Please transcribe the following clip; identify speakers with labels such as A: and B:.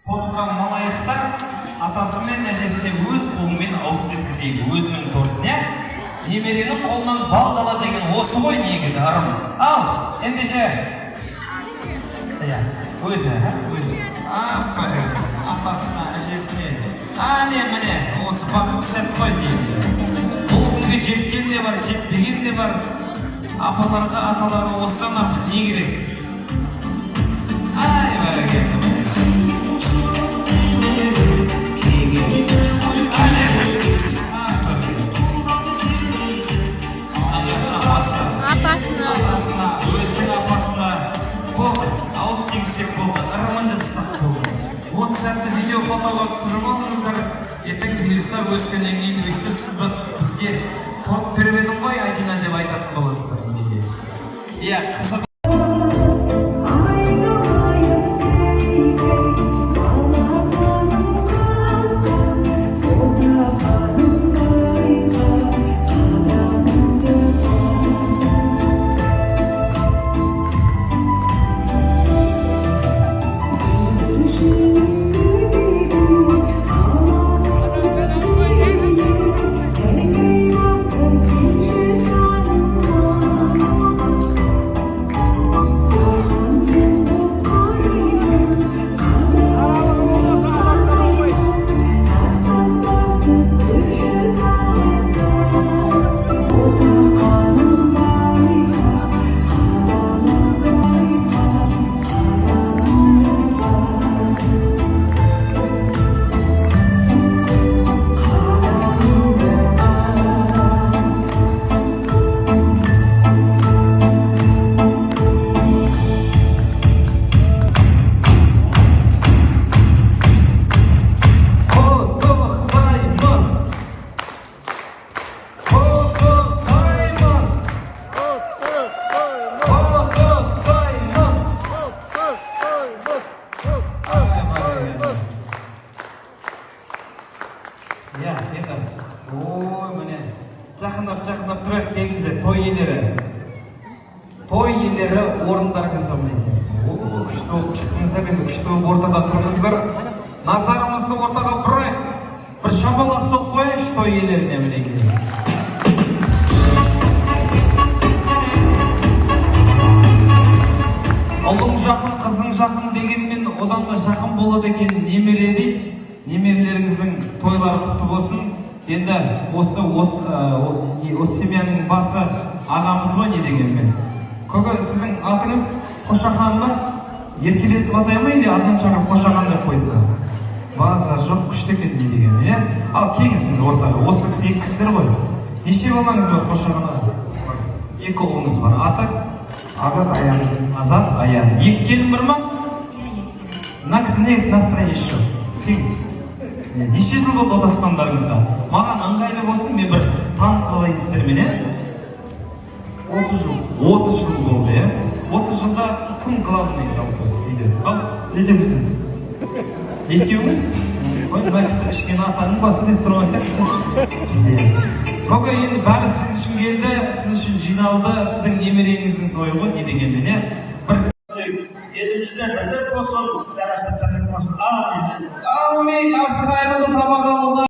A: Сотқан малайықтар атасы мен әжесіне өз қолымен ауыз тепкізейді өзінің тортына. Немеренің қолынан бал жала деген осы ғой негізі ырым. Ал, ендеше өзі. Атасына, әжесіне. Міне, осы бақыт сәт қой негізі. Бұл күнге жеткен де бар, жетпеген де бар. Апаларға, аталарға осыдан артық не керек? Бәрекелді. Өзінің апасына бұл ауыз тигізсек болды, ырымын жасасақ болды. Осы сәтті видео фотоға түсіріп алыңыздар. Ертең бұйырса өскеннен кейін өйстіп сіз бізге торт беріп едің ғой Айдина деп айтатын боласыздар. Қызық. Жақындап тұрайық келіңіздер, той иелері орындарыңызда мінекей. Күшті болып шықтыңыздар, енді күшті болып ортада тұрыңыздар. Назарымызды ортаға бұрайық, бір шапалақ соқып қояйықшы той иелеріне мінекей. Ұлың жақын, қызың жақын дегенмен одан да жақын болады екен немере дейді. Немерелеріңіздің тойлары құтты болсын. Енді осы семьяның басы ағамыз ғой не дегенмен. Көке, сіздің атыңыз Қошақан ба? Еркелетіп атай ма, или азан шақырып Қошақан деп қойды? Базар жоқ, күшті екен не дегенмен. Ал келіңіз ортаға, осы кісі екі кісілер ғой. Неше балаңыз бар Қошақанға? Екі ұлыңыз бар. Аты? Азат, Аян. Екі келін бар ма? Мына кісі не настроение жоқ? Келіңіз. Неше жыл болды отасқандарыңызға? Маған ыңғайлы болсын, мен бір танысып алайын сіздермен, 30 жыл болды, 30 жылда кім главный жалпы үйде? Ал, недеміздің? Екеуіңіз? Мына кісі ішкен атаның басы деп тұрған сияқты. Көке, енді бәрі сіз үшін келді, сіз үшін жиналды, сіздің немереңіздің тойы ғой, не дегенмен,
B: Elimizden bilir olsun, terasından olsun. Amin.
A: Amin. Az hayırlı tabak alın.